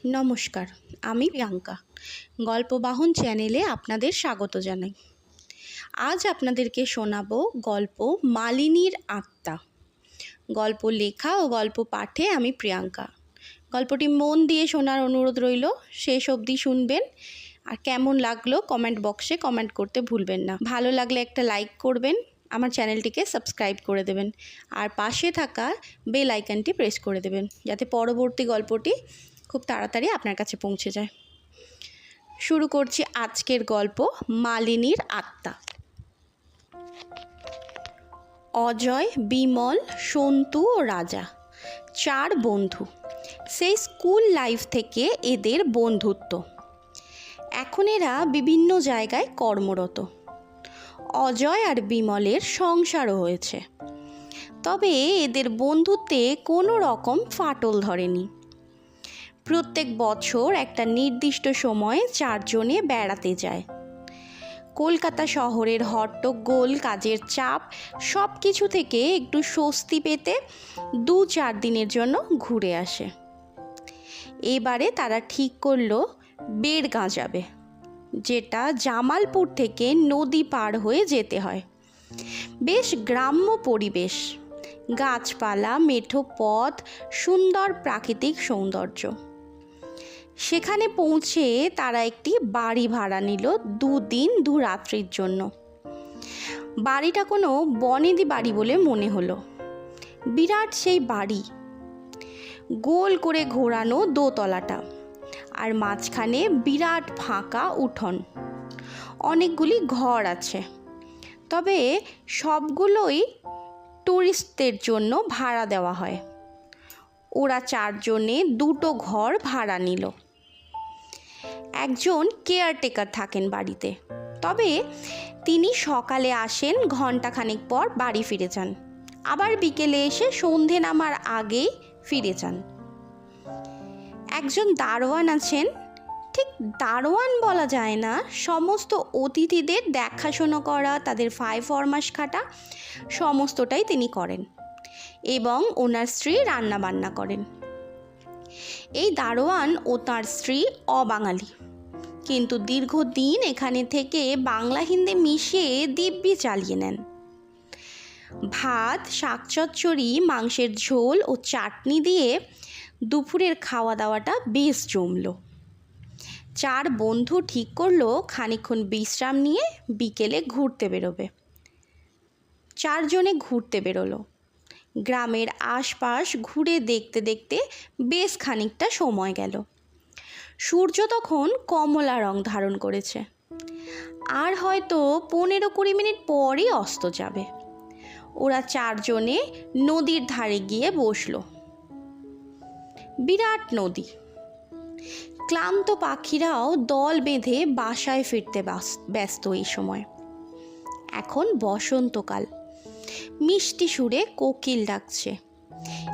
নমস্কার, আমি প্রিয়াঙ্কা। গল্পবাহন চ্যানেলে আপনাদের স্বাগত জানাই। আজ আপনাদেরকে শোনাবো গল্প মালিনীর আত্মা। গল্প লেখা ও গল্প পাঠে আমি প্রিয়াঙ্কা। গল্পটি মন দিয়ে শোনার অনুরোধ রইল, শেষ অবধি শুনবেন। আর কেমন লাগলো কমেন্ট বক্সে কমেন্ট করতে ভুলবেন না। ভালো লাগলে একটা লাইক করবেন, আমার চ্যানেলটিকে সাবস্ক্রাইব করে দেবেন, আর পাশে থাকা বেল আইকনটি প্রেস করে দেবেন, যাতে পরবর্তী গল্পটি খুব তাড়াতাড়ি আপনার কাছে পৌঁছে যায়। শুরু করছি আজকের গল্প মালিনীর আত্মা। অজয়, বিমল, সন্তু ও রাজা 4 বন্ধু। সেই স্কুল লাইফ থেকে এদের বন্ধুত্ব। এখন এরা বিভিন্ন জায়গায় কর্মরত। অজয় আর বিমলের সংসারও হয়েছে, তবে এদের বন্ধুত্বে কোনো রকম ফাটল ধরেনি। প্রত্যেক বছর একটা নির্দিষ্ট সময়ে 4 জনে বেড়াতে যায়। কলকাতা শহরের হট্টগোল, কাজের চাপ সব কিছু থেকে একটু স্বস্তি পেতে 2-4 দিনের জন্য ঘুরে আসে। এবারে তারা ঠিক করলো বেড়গাঁ যাবে, যেটা জামালপুর থেকে নদী পার হয়ে যেতে হয়। বেশ গ্রাম্য পরিবেশ, গাছপালা, মেঠো পথ, সুন্দর প্রাকৃতিক সৌন্দর্য। সেখানে পৌঁছে তারা একটি বাড়ি ভাড়া নিল 2 দিন 2 রাত্রির জন্য। বাড়িটা কোনো বনেদি বাড়ি বলে মনে হলো। বিরাট সেই বাড়ি, গোল করে ঘোরানো দোতলাটা, আর মাঝখানে বিরাট ফাঁকা উঠোন। অনেকগুলি ঘর আছে, তবে সবগুলোই টুরিস্টদের জন্য ভাড়া দেওয়া হয়। ওরা 4 জনে 2টো ঘর ভাড়া নিল। একজন কেয়ারটেকার থাকেন বাড়িতে, তবে তিনি সকালে আসেন, ঘণ্টাখানেক পর বাড়ি ফিরে যান, আবার বিকেলে এসে সন্ধে নামার আগেই ফিরে যান। একজন দারোয়ান আছেন, ঠিক দারোয়ান বলা যায় না, সমস্ত অতিথিদের দেখাশোনা করা, তাদের ফায় ফরমাস খাটা সমস্তটাই তিনি করেন, এবং ওনার স্ত্রী রান্না বান্না করেন। এই দারোয়ান ও তার স্ত্রী অবাঙালি, কিন্তু দীর্ঘদিন এখানে থেকে বাংলা হিন্দি মিশিয়ে দিব্যি চালিয়ে নেন। ভাত, শাক চচ্চড়ি, মাংসের ঝোল ও চাটনি দিয়ে দুপুরের খাওয়া দাওয়াটা বেশ জমল। 4 বন্ধু ঠিক করলো খানিকক্ষণ বিশ্রাম নিয়ে বিকেলে ঘুরতে বেরোবে। 4 জনে ঘুরতে বেরোলো। গ্রামের আশপাশ ঘুরে দেখতে দেখতে বেশ খানিকটা সময় গেল। সূর্য তখন কমলা রং ধারণ করেছে, আর হয়তো 15-20 মিনিট পরই অস্ত যাবে। ওরা 4 জনে নদীর ধারে গিয়ে বসলো। বিরাট নদী। ক্লান্ত পাখিরাও দল বেঁধে বাসায় ফিরতে ব্যস্ত এই সময়। এখন বসন্তকাল, মিষ্টি সুরে কোকিল ডাকছে।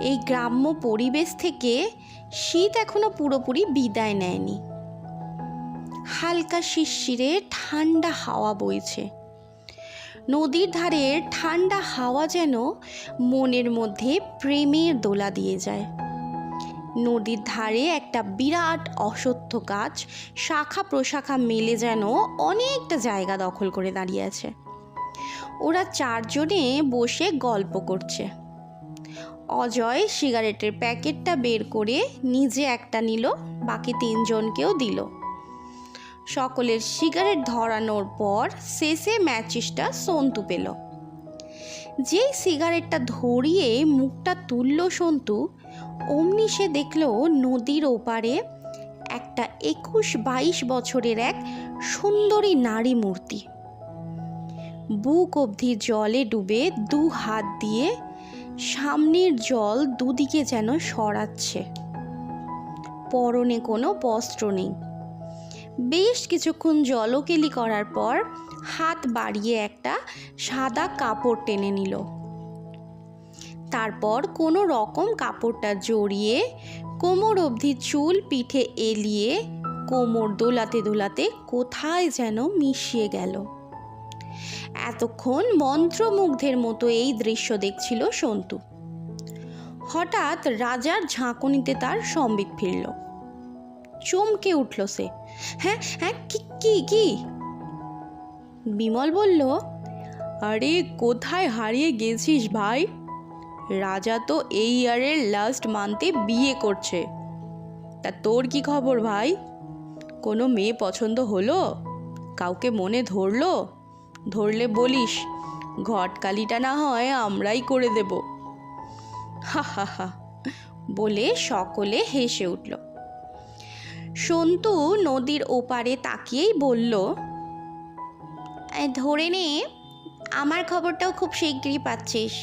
এই গ্রাম্য পরিবেশ থেকে শীত এখনো পুরোপুরি বিদায় নেয়নি। হালকা শিরশিরে ঠান্ডা হাওয়া বইছে। নদীর ধারের ঠান্ডা হাওয়া যেন মনের মধ্যে প্রেমের দোলা দিয়ে যায়। নদীর ধারে একটা বিরাট অশ্বত্থ গাছ শাখা প্রশাখা মেলে যেন অনেকটা জায়গা দখল করে দাঁড়িয়ে আছে। ওরা 4 জনে বসে গল্প করছে। অজয় সিগারেটের প্যাকেটটা বের করে নিজে একটা নিল, বাকি 3 জনকেও দিল। সকলের সিগারেট ধরানোর পর শেষে ম্যাচিসটা সন্তু পেল। যেই সিগারেটটা ধরিয়ে মুখটা তুলল সন্তু, অমনি সে দেখল নদীর ওপারে একটা 21-22 বছরের এক সুন্দরী নারী মূর্তি, বুক অবধি জলে ডুবে 2 হাত দিয়ে সামনের জল দুদিকে যেন সরাচ্ছে। পরনে কোনো বস্ত্র নেই। বেশ কিছুক্ষণ জলকেলি করার পর হাত বাড়িয়ে একটা সাদা কাপড় টেনে নিল। তারপর কোনো রকম কাপড়টা জড়িয়ে কোমর অবধি চুল পিঠে এলিয়ে কোমর দোলাতে দোলাতে কোথায় যেন মিশিয়ে গেল। এতক্ষণ মন্ত্রমুগ্ধের মতো এই দৃশ্য দেখছিল সন্তু। হঠাৎ রাজার ঝাঁকুনিতে তার সম্বিত ফিরল। চমকে উঠল সে। হ্যাঁ হ্যাঁ, কি কি কি? বিমল বলল, আরে কোথায় হারিয়ে গেছিস ভাই? রাজা তো এই ইয়ারের লাস্ট মান্থে বিয়ে করছে। তা তোর কি খবর ভাই? কোনো মেয়ে পছন্দ হলো? কাউকে মনে ধরলো? ধরলে বলিস, ঘটকালিটা না হয় আমরাই করে দেব। হা হা হা বলে সকলে হেসে উঠল। সন্তু নদীর ওপারে তাকিয়েই বলল, ধরে নে, আমার খবরটাও খুব শিগগিরই পাচ্ছিস।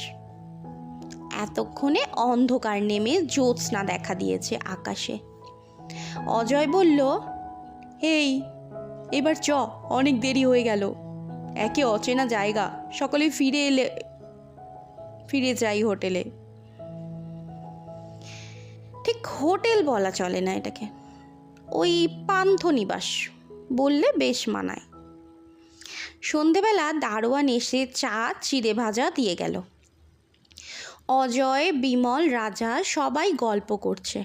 এতক্ষণে অন্ধকার নেমে জ্যোৎস্না দেখা দিয়েছে আকাশে। অজয় বলল, এই এবার চ, অনেক দেরি হয়ে গেল। একে অচেনা জায়গা, সকলে ফিরে যাই হোটেলে। ঠিক হোটেল বলা চলে না এটাকে, ওই পান্থনিবাস বললে বেশ মানায়। সন্ধেবেলা দারোয়ান এসে চা চিড়ে ভাজা দিয়ে গেল। অজয়, বিমল, রাজা সবাই গল্প করছে,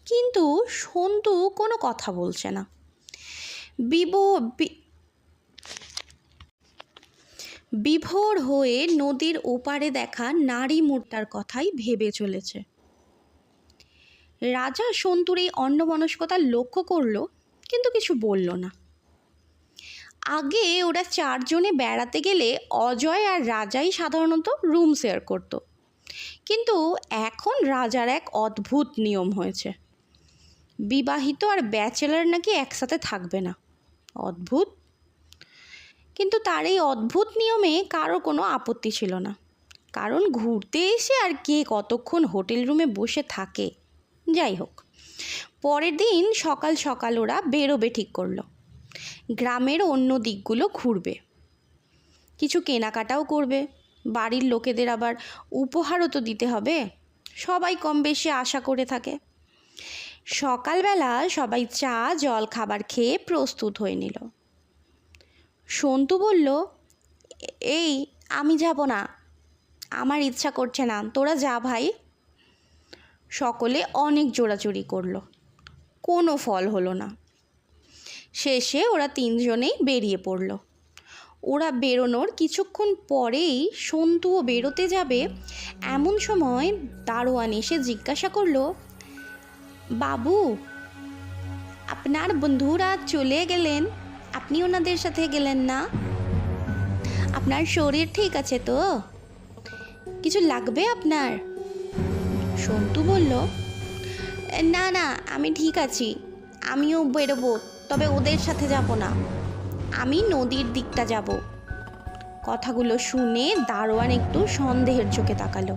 কিন্তু সন্তু কোনো কথা বলছে না। বিভোর হয়ে নদীর ওপারে দেখা নারী মূর্তার কথাই ভেবে চলেছে। রাজা সন্তুর এই অন্যমনস্কতা লক্ষ্য করল, কিন্তু কিছু বলল না। আগে ওরা চারজনে বেড়াতে গেলে অজয় আর রাজাই সাধারণত রুম শেয়ার করত, কিন্তু এখন রাজার এক অদ্ভুত নিয়ম হয়েছে, বিবাহিত আর ব্যাচেলার নাকি একসাথে থাকবে না। অদ্ভুত, কিন্তু তার এই অদ্ভুত নিয়মে কারো কোনো আপত্তি ছিল না, কারণ ঘুরতে এসে আর কে কতক্ষণ হোটেল রুমে বসে থাকে। যাই হোক, পরের দিন সকাল সকাল ওরা বেরোবে ঠিক করলো। গ্রামের অন্য দিকগুলো ঘুরবে, কিছু কেনাকাটাও করবে, বাড়ির লোকেদের আবার উপহারও তো দিতে হবে, সবাই কম বেশি আশা করে থাকে। সকালবেলা সবাই চা জল খাবার খেয়ে প্রস্তুত হয়ে নিল। সন্তু বলল, এই আমি যাব না, আমার ইচ্ছা করছে না, তোরা যা ভাই। সকলে অনেক জোরাজুরি করলো, কোনো ফল হলো না। শেষে ওরা তিনজনেই বেরিয়ে পড়ল। ওরা বেরোনোর কিছুক্ষণ পরেই সন্তুও বেরোতে যাবে, এমন সময় দারোয়ান এসে জিজ্ঞাসা করলো, বাবু, আপনার বন্ধুরা চলে গেলেন, আপনি ওনাদের সাথে গেলেন না? আপনার শরীর ঠিক আছে তো? কিছু লাগবে আপনার? সন্তু বলল, না না, আমি ঠিক আছি, আমিও বেরোবো, তবে ওদের সাথে যাব না, আমি নদীর দিকটা যাব। কথাগুলো শুনে দারোয়ান একটু সন্দেহের চোখে তাকালো,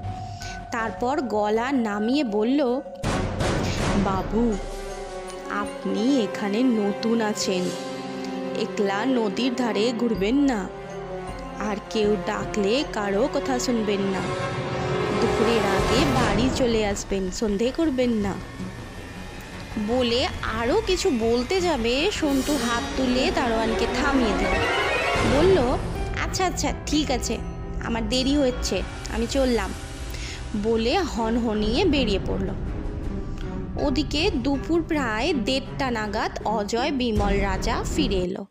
তারপর গলা নামিয়ে বলল, বাবু, আপনি এখানে নতুন আছেন, একলা নদীর ধারে ঘুরবেন না, আর কেউ ডাকলে কারো কথা শুনবেন না, দুপুরের আগে বাড়ি চলে আসবেন, সন্ধে করবেন না। বলে আরও কিছু বলতে যাবে, সন্তু হাত তুলে দারোয়ানকে থামিয়ে দিল, বলল, আচ্ছা আচ্ছা ঠিক আছে, আমার দেরি হচ্ছে, আমি চললাম, বলে হনহনিয়ে বেরিয়ে পড়ল। ওদিকে দুপুর প্রায় 1:30 নাগাদ অজয়, বিমল, রাজা ফিরে এলো।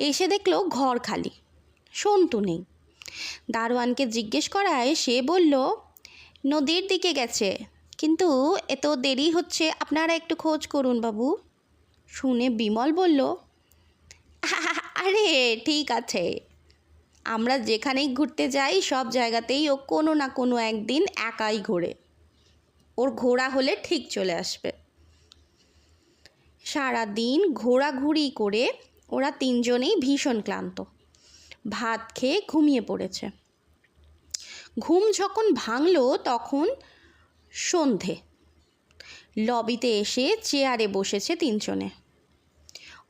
এসে দেখলো ঘর খালি, সন্তু নেই। দারোয়ানকে জিজ্ঞেস করায় সে বলল, নদীর দিকে গেছে, কিন্তু এত দেরি হচ্ছে, আপনারা একটু খোঁজ করুন বাবু। শুনে বিমল বলল, আরে ঠিক আছে, আমরা যেখানেই ঘুরতে যাই সব জায়গাতেই ও কোনো না কোনো একদিন একাই ঘোরে, ওর ঘোরা হলে ঠিক চলে আসবে। সারাদিন ঘোরাঘুরি করে ওরা তিনজনেই ভীষণ ক্লান্ত, ভাত খেয়ে ঘুমিয়ে পড়েছে। ঘুম যখন ভাঙলো তখন সন্ধে। লবিতে এসে চেয়ারে বসেছে তিনজনে।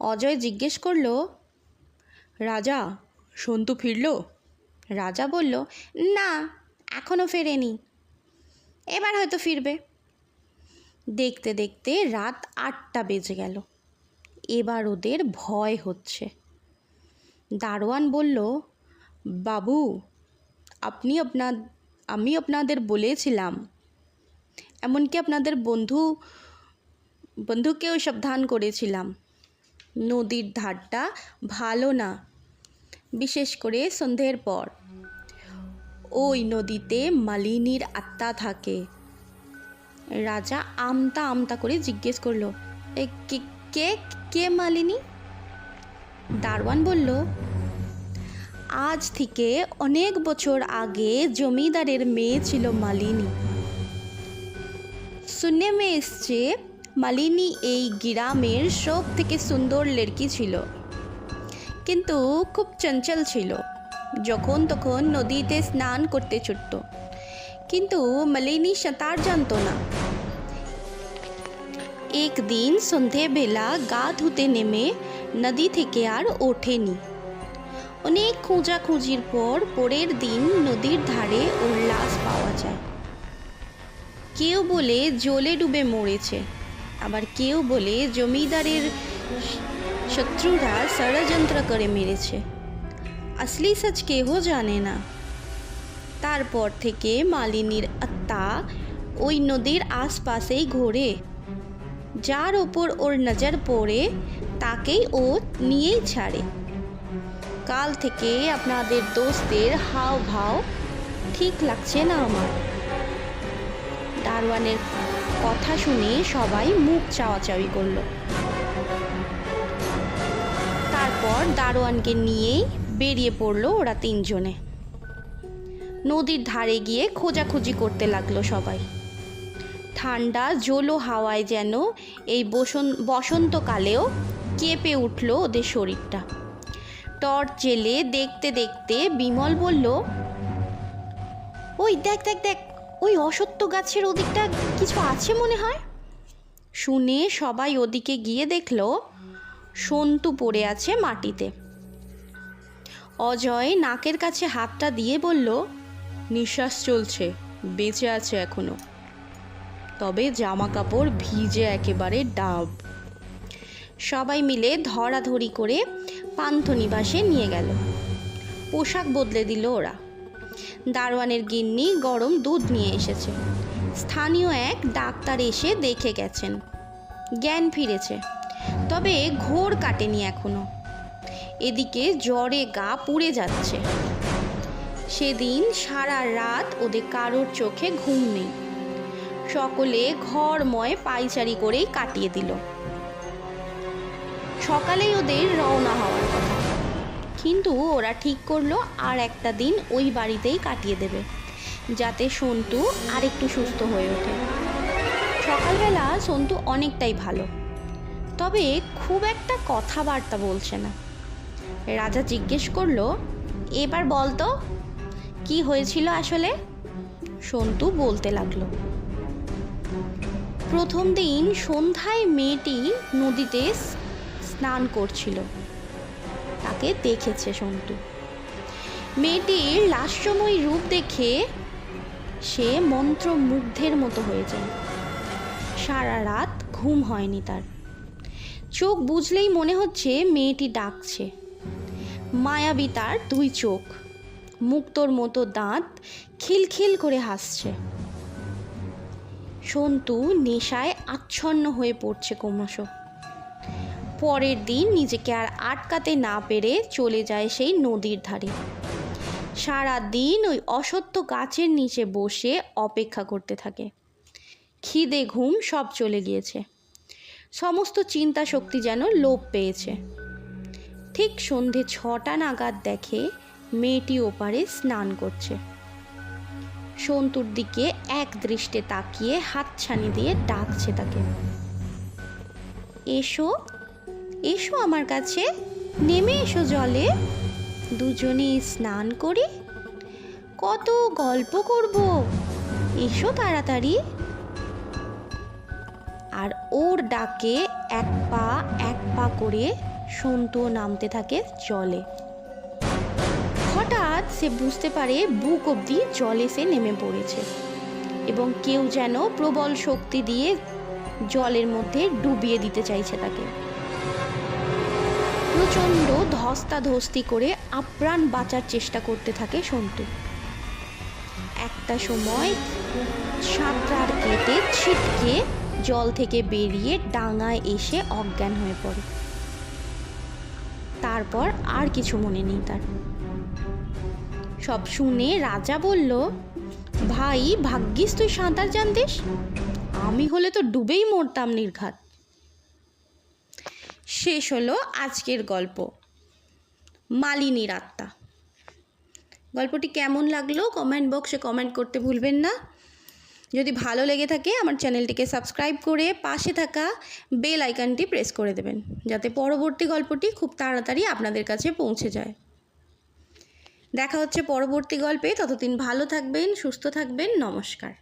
অজয় জিজ্ঞেস করলো, রাজা, সন্তু ফিরল? রাজা বলল, না, এখনও ফেরেনি, এবার হয়তো ফিরবে। দেখতে দেখতে রাত 8টা বেজে গেল। এবার ওদের ভয় হচ্ছে। দারোয়ান বলল, বাবু, আমি আপনাদের বলেছিলাম, এমনকি আপনাদের বন্ধুকেও সাবধান করেছিলাম, নদীর ধারটা ভালো না, বিশেষ করে সন্ধ্যের পর। ওই নদীতে মালিনীর আত্মা থাকে। রাজা আমতা আমতা করে জিজ্ঞেস করলো, কে কে মালিনী? দারোয়ান বলল, আজ থেকে অনেক বছর আগে জমিদারের মেয়ে ছিল মালিনী। শুনে মেয়ে এসছে মালিনী এই গ্রামের সব থেকে সুন্দর লড়কি ছিল, কিন্তু খুব চঞ্চল ছিল। যখন তখন নদীতে স্নান করতে ছুটত, কিন্তু মালিনী সাঁতার জানতো না। একদিন সন্ধেবেলা গা ধুতে নেমে নদী থেকে আর ওঠেনি। অনেক খোঁজাখুঁজির পর পরের দিন নদীর ধারে ওর লাশ পাওয়া যায়। কেউ বলে জলে ডুবে মরেছে, আবার কেউ বলে জমিদারের শত্রুরা ষড়যন্ত্র করে মেরেছে। আসলি সচ কেহ জানে না। তারপর থেকে মালিনীর আত্মা ওই নদীর আশপাশেই ঘোরে। যার ওপর ওর নজর পড়ে তাকেই ও নিয়েই ছাড়ে। কাল থেকে আপনাদের দোস্তের হাও ভাও ঠিক লাগছে না আমার। দারোয়ানের কথা শুনে সবাই মুখ চাওয়াচাওয়ি করলো। তারপর দারোয়ানকে নিয়েই বেরিয়ে পড়লো ওরা তিনজনে। নদীর ধারে গিয়ে খোঁজাখুঁজি করতে লাগলো সবাই। ঠান্ডা জোলো হাওয়ায় যেন এই বসন্তকালেও কেঁপে উঠলো ওদের শরীরটা। টর্চ জেলে দেখতে দেখতে বিমল বলল, ওই দেখ দেখ দেখ, ওই অশ্বত্থ গাছের ওদিকটা কিছু আছে মনে হয়। শুনে সবাই ওদিকে গিয়ে দেখলো সন্তু পড়ে আছে মাটিতে। অজয় নাকের কাছে হাতটা দিয়ে বলল, নিঃশ্বাস চলছে, বেঁচে আছে এখনো, তবে জামা কাপড় ভিজে একেবারে ডাব। সবাই মিলে ধরাধরি করে পান্থনিবাসে নিয়ে গেল। পোশাক বদলে দিল ওরা। দারোয়ানের গিন্নি গরম দুধ নিয়ে এসেছে। স্থানীয় এক ডাক্তার এসে দেখে গেছেন, জ্ঞান ফিরেছে, তবে ঘোর কাটেনি এখনো। এদিকে জ্বরে গা পুড়ে যাচ্ছে। সেদিন সারা রাত ওদের কারোর চোখে ঘুম নেই। সকলে ঘরময় পায়চারি করেই কাটিয়ে দিল। সকালেই ওদের রওনা হওয়ার কথা, কিন্তু ওরা ঠিক করলো আর একটা দিন ওই বাড়িতেই কাটিয়ে দেবে, যাতে সন্তু আরেকটু সুস্থ হয়ে ওঠে। সকালবেলা সন্তু অনেকটাই ভালো, তবে খুব একটা কথাবার্তা বলছে না। রাজা জিজ্ঞেস করলো, এবার বলতো কি হয়েছিল আসলে? সন্তু বলতে লাগলো, প্রথম দিন সন্ধ্যায় মেয়েটি নদীতে স্নান করছিল, তাকে দেখেছে সন্তু। মেয়েটির লাস্যময়ী রূপ দেখে সে মন্ত্রমুগ্ধের মতো হয়ে যায়। সারা রাত ঘুম হয়নি তার। চোখ বুঝলেই মনে হচ্ছে মেয়েটি ডাকছে। মায়াবী তার দুই চোখ, মুক্তোর মতো দাঁত, খিলখিল করে হাসছে। সন্তু নেশায় আচ্ছন্ন হয়ে পড়ছে ক্রমশ। পরের দিন নিজেকে আর আটকাতে না পেরে চলে যায় সেই নদীর ধারে। সারা দিন ওই অশ্বত্থ গাছের নিচে বসে অপেক্ষা করতে থাকে। খিদে ঘুম সব চলে গিয়েছে, সমস্ত চিন্তা শক্তি যেন লোপ পেয়েছে। ঠিক সন্ধে 6টা নাগাদ দেখে মেয়েটি ওপারে স্নান করছে। সন্তুর দিকে এক দৃষ্টে তাকিয়ে হাতছানি দিয়ে ডাকছে তাকে, এসো এসো আমার কাছে, নেমে এসো জলে, দুজনে স্নান করি, কত গল্প করব, এসো তাড়াতাড়ি। আর ওর ডাকে এক পা করে সন্তুও নামতে থাকে জলে। হঠাৎ সে বুঝতে পারে বুক অবধি জলে সে নেমে পড়েছে এবং কেউ যেন প্রবল শক্তি দিয়ে জলের মধ্যে ডুবিয়ে দিতে চাইছে তাকে। প্রচণ্ড ধস্তাধস্তি করে আপ্রাণ বাঁচার চেষ্টা করতে থাকে সন্তু। একটা সময় সাঁতরার কেটে ছিটকে জল থেকে বেরিয়ে ডাঙায় এসে অজ্ঞান হয়ে পড়ে। তারপর আর কিছু মনে নেই তার। সব শুনে রাজা বলল, ভাই ভাগ্যিস তুই সাঁতার জানতিস, আমি হলে তো ডুবেই মরতাম নির্ঘাত। শেষ হলো আজকের গল্প, মালিনীর আত্মা। গল্পটি কেমন লাগলো কমেন্ট বক্সে কমেন্ট করতে ভুলবেন না। যদি ভালো লেগে থাকে আমার চ্যানেলটিকে সাবস্ক্রাইব করে পাশে থাকা বেল আইকনটি প্রেস করে দেবেন, যাতে পরবর্তী গল্পটি খুব তাড়াতাড়ি আপনাদের কাছে পৌঁছে যায়। দেখা হচ্ছে পরবর্তী গল্পে, ততদিন ভালো থাকবেন, সুস্থ থাকবেন। নমস্কার।